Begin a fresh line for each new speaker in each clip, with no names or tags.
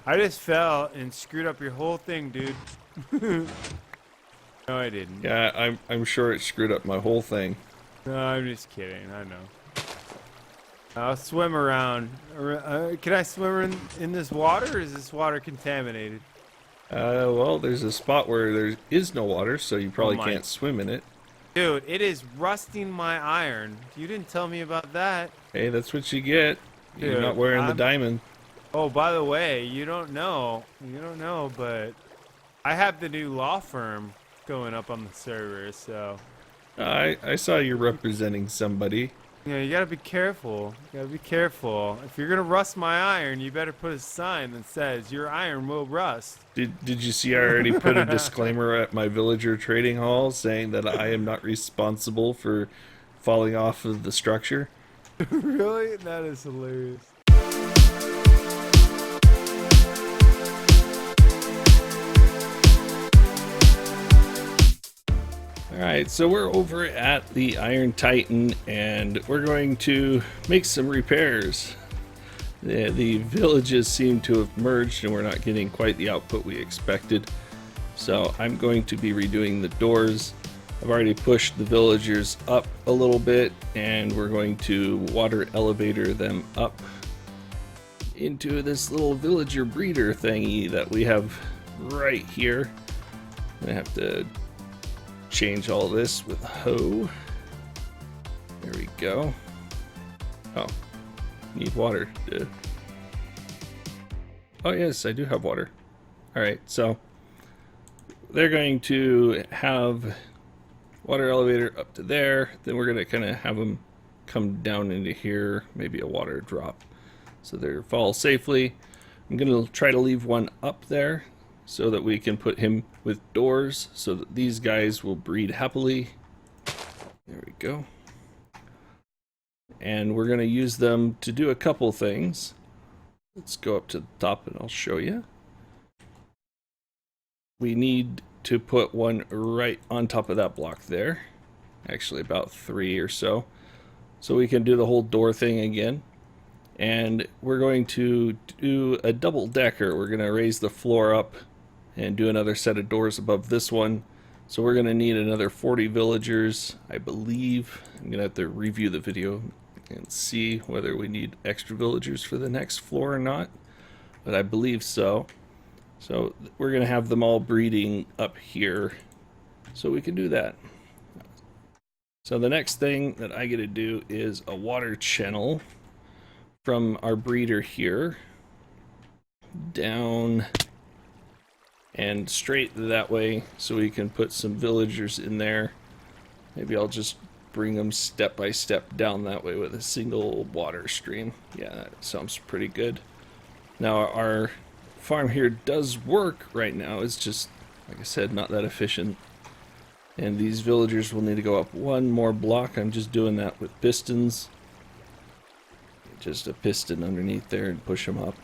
I just fell and screwed up your whole thing, dude. No, I didn't.
Yeah, I'm sure it screwed up my whole thing.
No, I'm just kidding. I know. I'll swim around. Can I swim in this water, or is this water contaminated?
Well, there's a spot where there is no water, so you
Oh
probably
my.
can't swim in it.
Dude, it is rusting my iron. You didn't tell me about that.
Hey, that's what you get. You're not
Dude,
wearing the diamond.
Oh, by the way, you don't know. You don't know, but I have the new law firm going up on the server, so.
I saw you representing somebody.
You gotta be careful. You gotta be careful. If you're gonna rust my iron, you better put a sign that says your iron will rust.
Did you see I already put a disclaimer at my villager trading hall saying that I am not responsible for falling off of the structure?
Really? That is hilarious.
Alright, so we're over at the Iron Titan and we're going to make some repairs. The villages seem to have merged and we're not getting quite the output we expected. So I'm going to be redoing the doors. I've already pushed the villagers up a little bit and we're going to water elevator them up into this little villager breeder thingy that we have right here. I have to change all this with a hoe. There we go. Oh, need water. Duh. Oh yes, I do have water. Alright, so they're going to have water elevator up to there. Then we're going to kind of have them come down into here, maybe a water drop, so they fall safely. I'm going to try to leave one up there so that we can put him with doors so that these guys will breed happily. There we go. And we're going to use them to do a couple things. Let's go up to the top and I'll show you. We need to put one right on top of that block there. Actually about 3 or so. So we can do the whole door thing again. And we're going to do a double decker. We're going to raise the floor up and do another set of doors above this one. So we're going to need another 40 villagers, I believe. I'm going to have to review the video and see whether we need extra villagers for the next floor or not. But I believe so. So we're going to have them all breeding up here so we can do that. So the next thing that I get to do is a water channel from our breeder here down and straight that way so we can put some villagers in there. Maybe I'll just bring them step by step down that way with a single water stream. Yeah, that sounds pretty good. Now our farm here does work right now. It's just, like I said, not that efficient. And these villagers will need to go up one more block. I'm just doing that with pistons. Just a piston underneath there and push them up.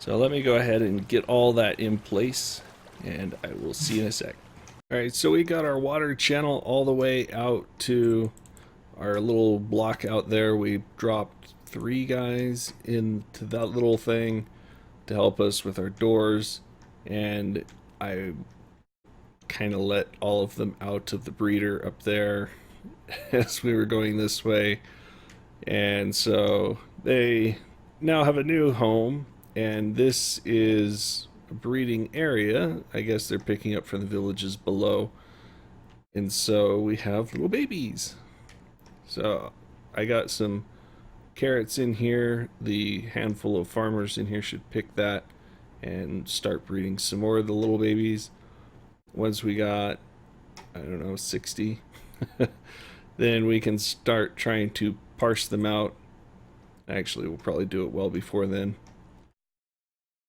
So let me go ahead and get all that in place and I will see you in a sec. Alright, so we got our water channel all the way out to our little block out there. We dropped 3 guys into that little thing to help us with our doors, and I kind of let all of them out of the breeder up there as we were going this way. And so they now have a new home. And this is a breeding area. I guess they're picking up from the villages below. And so we have little babies. So I got some carrots in here. The handful of farmers in here should pick that and start breeding some more of the little babies. Once we got, I don't know, 60, then we can start trying to parse them out. Actually, we'll probably do it well before then,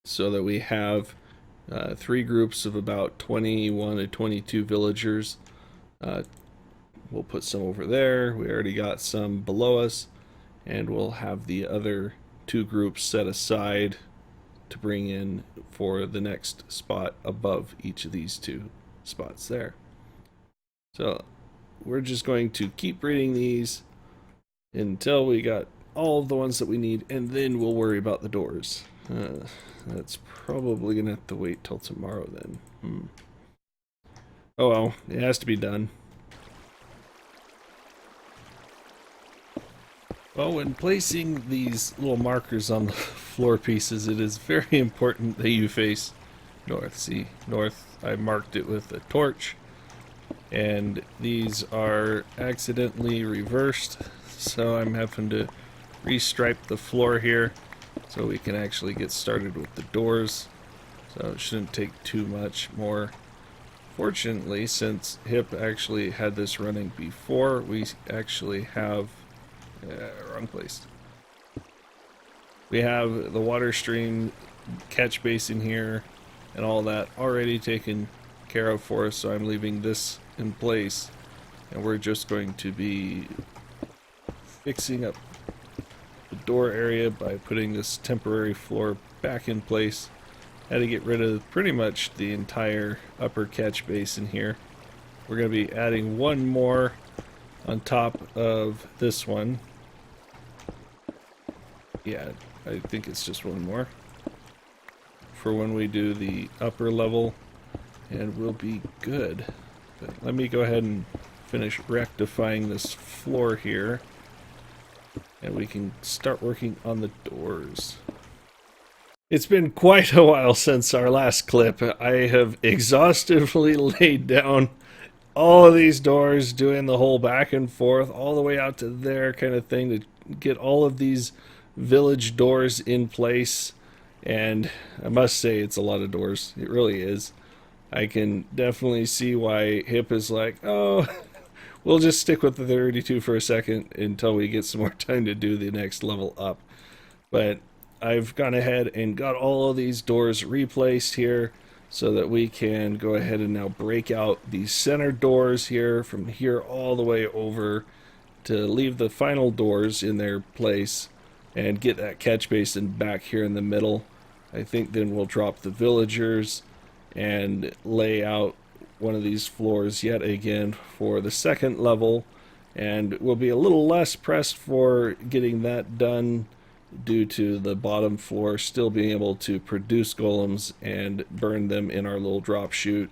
so that we have 3 groups of about 21 to 22 villagers. We'll put some over there. We already got some below us, and we'll have the other 2 groups set aside to bring in for the next spot above each of these 2 spots there. So we're just going to keep breeding these until we got all of the ones that we need, and then we'll worry about the doors. That's probably gonna have to wait till tomorrow then. Oh well, it has to be done. Well, when placing these little markers on the floor pieces, it is very important that you face north. See, north, I marked it with a torch, and these are accidentally reversed, so I'm having to restripe the floor here so we can actually get started with the doors. So it shouldn't take too much more. Fortunately, since HIP actually had this running before, we actually have wrong place. We have the water stream catch basin here and all that already taken care of for us, so I'm leaving this in place, and we're just going to be fixing up the door area by putting this temporary floor back in place. Had to get rid of pretty much the entire upper catch basin here. We're going to be adding one more on top of this one. Yeah, I think it's just one more for when we do the upper level, and we'll be good. But let me go ahead and finish rectifying this floor here, and we can start working on the doors. It's been quite a while since our last clip. I have exhaustively laid down all of these doors, doing the whole back and forth all the way out to there kind of thing to get all of these village doors in place. And I must say, it's a lot of doors. It really is. I can definitely see why HIP is like, oh, we'll just stick with the 32 for a second until we get some more time to do the next level up. But I've gone ahead and got all of these doors replaced here so that we can go ahead and now break out these center doors here from here all the way over to leave the final doors in their place and get that catch basin back here in the middle. I think then we'll drop the villagers and lay out one of these floors yet again for the second level, and we'll be a little less pressed for getting that done due to the bottom floor still being able to produce golems and burn them in our little drop chute.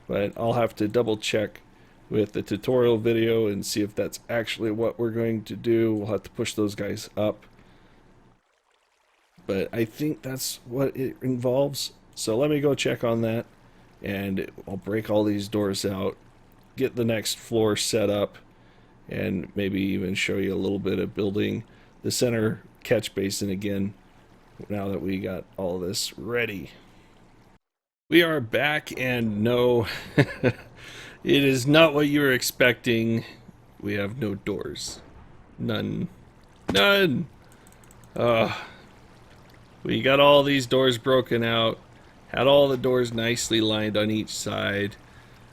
But I'll have to double check with the tutorial video and see if that's actually what we're going to do. We'll have to push those guys up, but I think that's what it involves. So let me go check on that, and I'll break all these doors out, get the next floor set up, and maybe even show you a little bit of building the center catch basin again now that we got all this ready. We are back, and no, it is not what you were expecting. We have no doors. None. We got all these doors broken out, had all the doors nicely lined on each side,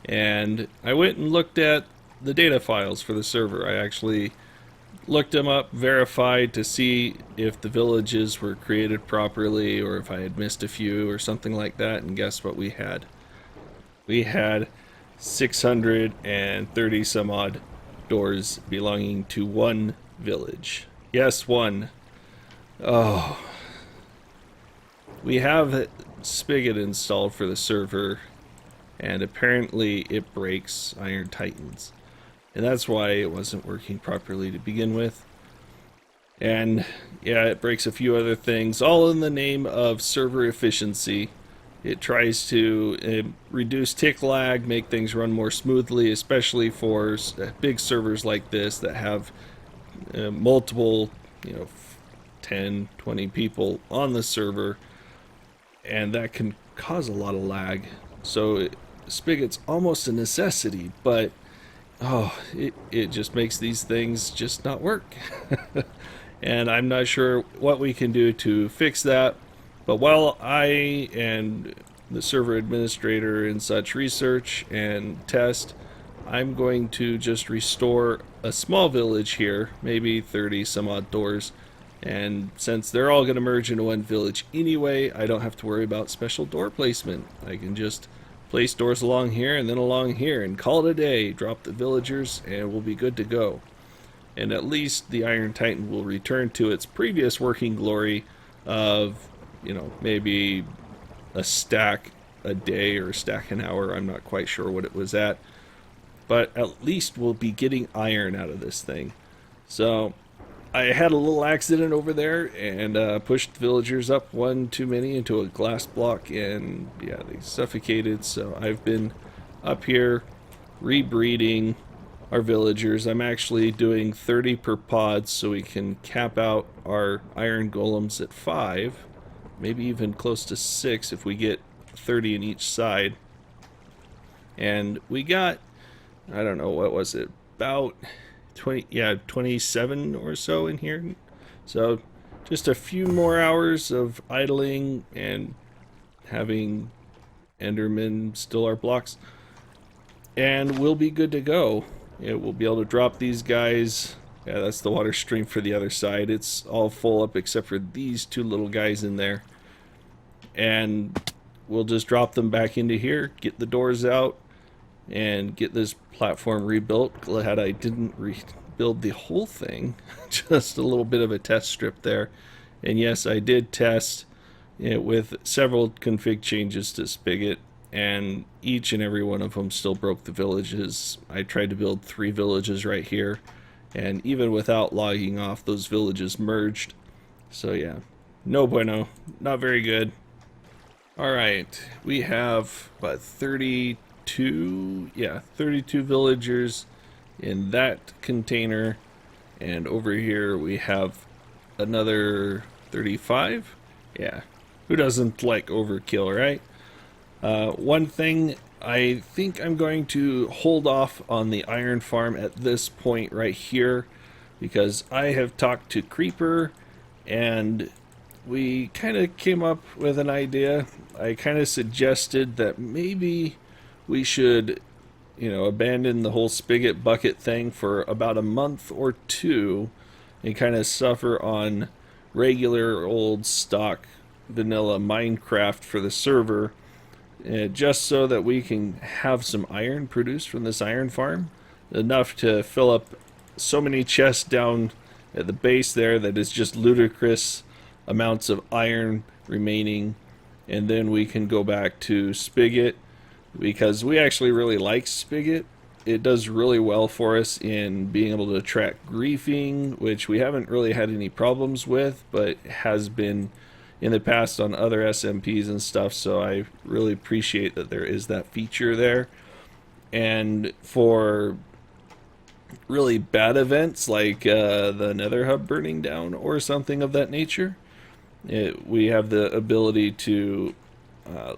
and I went and looked at the data files for the server. I actually looked them up, verified to see if the villages were created properly or if I had missed a few or something like that, and guess what we had? We had 630 some odd doors belonging to one village. Yes, one. Oh. We have Spigot installed for the server, and apparently it breaks Iron Titans. And that's why it wasn't working properly to begin with. And yeah, it breaks a few other things, all in the name of server efficiency. It tries to reduce tick lag, make things run more smoothly, especially for big servers like this that have multiple, 10, 20 people on the server, and that can cause a lot of lag. So Spigot's almost a necessity, but it just makes these things just not work. And I'm not sure what we can do to fix that, but while I and the server administrator and such research and test, I'm going to just restore a small village here, maybe 30 some odd doors, and since they're all going to merge into one village anyway, I don't have to worry about special door placement. I can just place doors along here and then along here and call it a day, drop the villagers, and we'll be good to go. And at least the Iron Titan will return to its previous working glory of you know, maybe a stack a day or a stack an hour. I'm not quite sure what it was at. But at least we'll be getting iron out of this thing. So I had a little accident over there and pushed villagers up one too many into a glass block, and yeah, they suffocated. So I've been up here rebreeding our villagers. I'm actually doing 30 per pod so we can cap out our iron golems at 5, maybe even close to 6 if we get 30 in each side. And we got, I don't know, what was it, about 27 or so in here. So just a few more hours of idling and having Endermen still our blocks, and we'll be good to go. Yeah, we'll be able to drop these guys. Yeah, that's the water stream for the other side. It's all full up except for these two little guys in there. And we'll just drop them back into here, get the doors out, and get this platform rebuilt. Glad I didn't rebuild the whole thing. Just a little bit of a test strip there. And yes, I did test it with several config changes to Spigot, and each and every one of them still broke the villages. I tried to build 3 villages right here, and even without logging off, those villages merged. So yeah, no bueno, not very good. Alright, we have, what, 32 villagers in that container, and over here we have another 35. Yeah, who doesn't like overkill, right? One thing, I think I'm going to hold off on the iron farm at this point right here, because I have talked to Creeper and we kind of came up with an idea. I kind of suggested that maybe we should, you know, abandon the whole spigot bucket thing for about a month or 2 and kind of suffer on regular old stock vanilla Minecraft for the server, just so that we can have some iron produced from this iron farm, enough to fill up so many chests down at the base there that is just ludicrous amounts of iron remaining, and then we can go back to Spigot, because we actually really like Spigot. It does really well for us in being able to track griefing, which we haven't really had any problems with, but has been in the past on other SMPs and stuff, so I really appreciate that there is that feature there. And for really bad events like the Nether Hub burning down or something of that nature, we have the ability to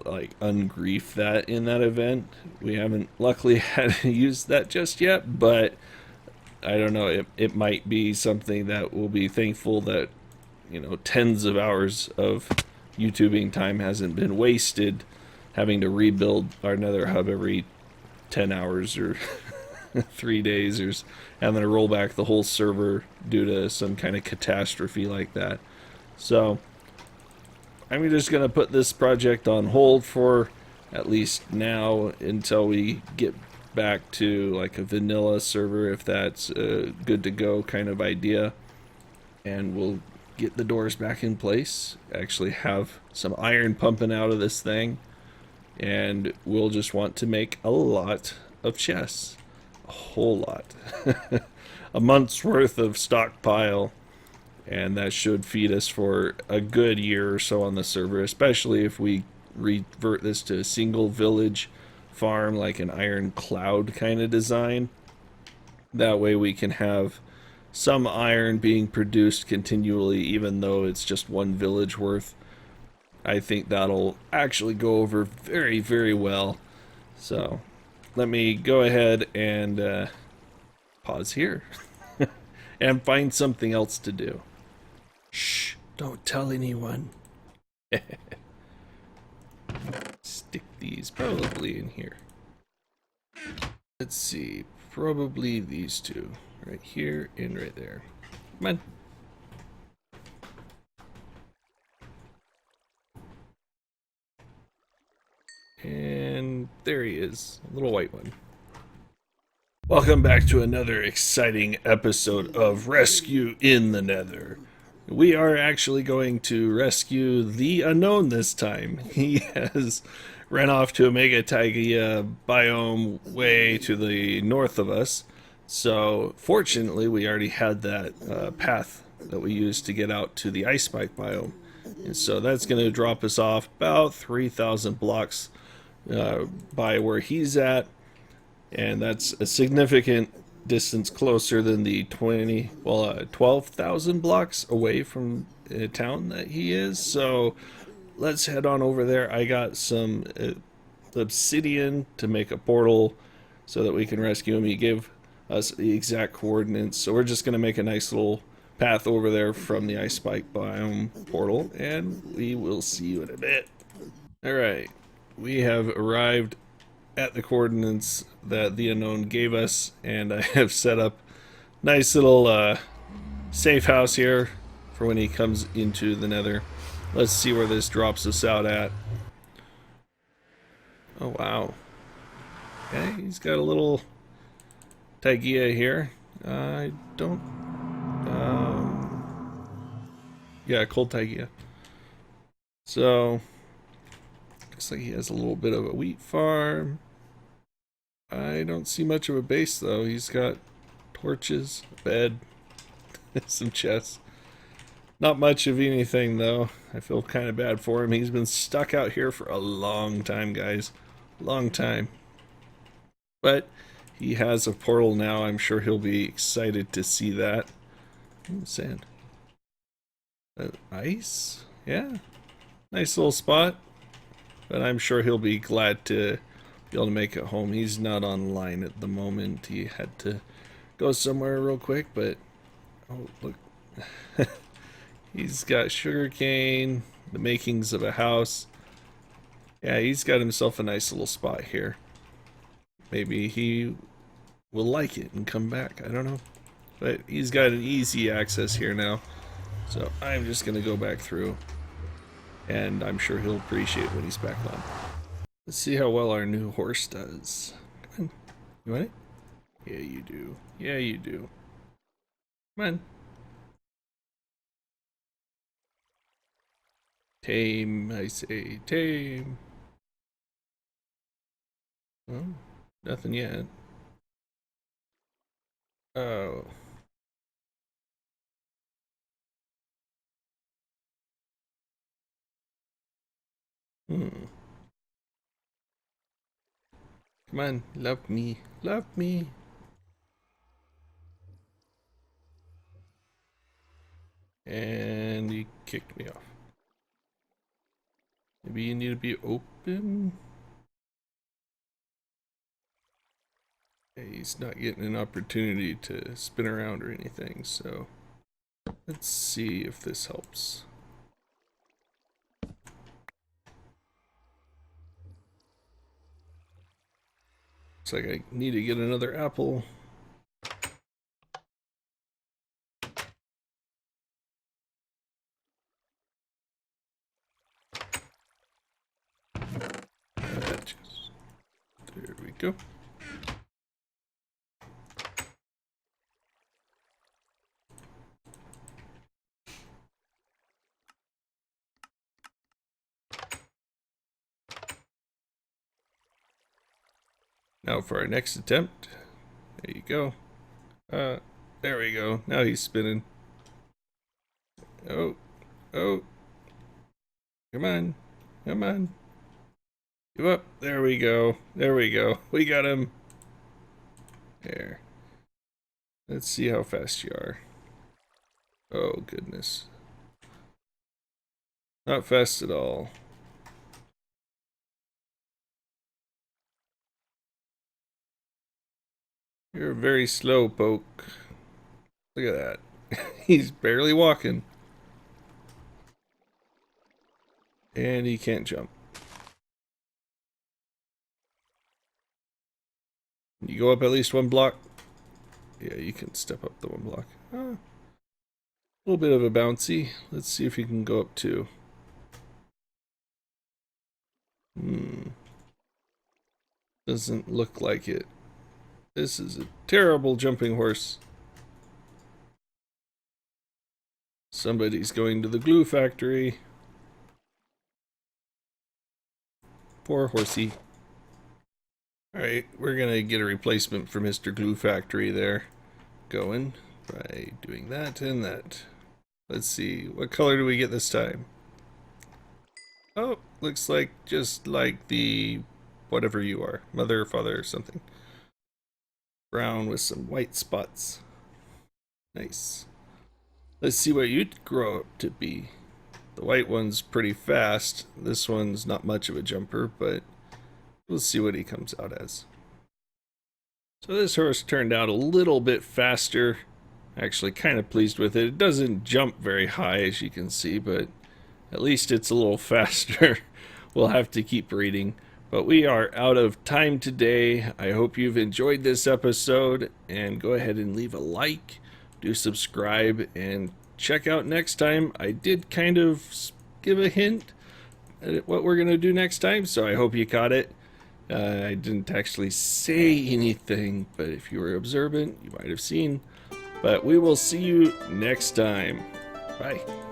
like ungrief that in that event. We haven't luckily had to use that just yet, but I don't know, it might be something that we'll be thankful that, you know, tens of hours of YouTubing time hasn't been wasted having to rebuild our Nether Hub every 10 hours or 3 days, or having to roll back the whole server due to some kind of catastrophe like that. So I'm just going to put this project on hold for at least now until we get back to like a vanilla server, if that's a good to go kind of idea, and we'll get the doors back in place, actually have some iron pumping out of this thing, and we'll just want to make a lot of chests. A whole lot. A month's worth of stockpile, and that should feed us for a good year or so on the server, especially if we revert this to a single village farm, like an iron cloud kind of design. That way we can have some iron being produced continually, even though it's just one village worth. I think that'll actually go over very, very well. So let me go ahead and pause here and find something else to do. Shh, don't tell anyone. Stick these probably in here. Let's see, probably these two. Right here and right there. Come on. And there he is, a little white one. Welcome back to another exciting episode of Rescue in the Nether. We are actually going to rescue the unknown this time. He has ran off to Omega Taiga biome way to the north of us. So fortunately, we already had that path that we used to get out to the ice spike biome. And so that's going to drop us off about 3,000 blocks by where he's at. And that's a significant distance closer than the 12,000 blocks away from a town that he is. So let's head on over there. I got some obsidian to make a portal so that we can rescue him. He gave us the exact coordinates, so we're just going to make a nice little path over there from the ice spike biome portal, and we will see you in a bit. Alright, we have arrived at the coordinates that the unknown gave us, and I have set up nice little safe house here for when he comes into the nether. Let's see where this drops us out at. Oh wow. Okay, he's got a little Taigia here. I don't yeah, cold Taigia. So looks like he has a little bit of a wheat farm. I don't see much of a base though. He's got torches, a bed, some chests. Not much of anything though. I feel kind of bad for him. He's been stuck out here for a long time, guys. Long time. But he has a portal now. I'm sure he'll be excited to see that. Ooh, sand. Ice? Yeah. Nice little spot. But I'm sure he'll be glad to be able to make it home. He's not online at the moment. He had to go somewhere real quick, but oh look. He's got sugarcane, the makings of a house. Yeah, he's got himself a nice little spot here. Maybe he will like it and come back. I don't know. But he's got an easy access here now. So I'm just going to go back through. And I'm sure he'll appreciate when he's back on. Let's see how well our new horse does. Come on. You want it? Yeah, you do. Yeah, you do. Come on. Tame, I say. Tame. Oh, nothing yet. Oh. Hmm. Come on, love me. Love me. And he kicked me off. Maybe you need to be open. He's not getting an opportunity to spin around or anything, so let's see if this helps. Looks like I need to get another apple. There we go. Now for our next attempt. There you go. There we go. Now he's spinning. Oh. Oh. Come on. Come on. Give up. There we go. There we go. We got him. There. Let's see how fast you are. Oh, goodness. Not fast at all. You're very slow, Poke. Look at that. He's barely walking. And he can't jump. You go up at least one block. Yeah, you can step up the one block. A little bit of a bouncy. Let's see if you can go up two. Doesn't look like it. This is a terrible jumping horse. Somebody's going to the glue factory. Poor horsey. Alright, we're gonna get a replacement for Mr. Glue Factory there going by doing that and that. Let's see, what color do we get this time? Oh, looks like just like the whatever you are, mother or father or something. Brown with some white spots. Nice. Let's see what you'd grow up to be. The white one's pretty fast. This one's not much of a jumper, but we'll see what he comes out as. So this horse turned out a little bit faster. Actually kind of pleased with it. It doesn't jump very high, as you can see, but at least it's a little faster. We'll have to keep reading. But we are out of time today. I hope you've enjoyed this episode, and go ahead and leave a like, do subscribe, and check out next time. I did kind of give a hint at what we're going to do next time, so I hope you caught it. I didn't actually say anything, but if you were observant, you might have seen. But we will see you next time. Bye.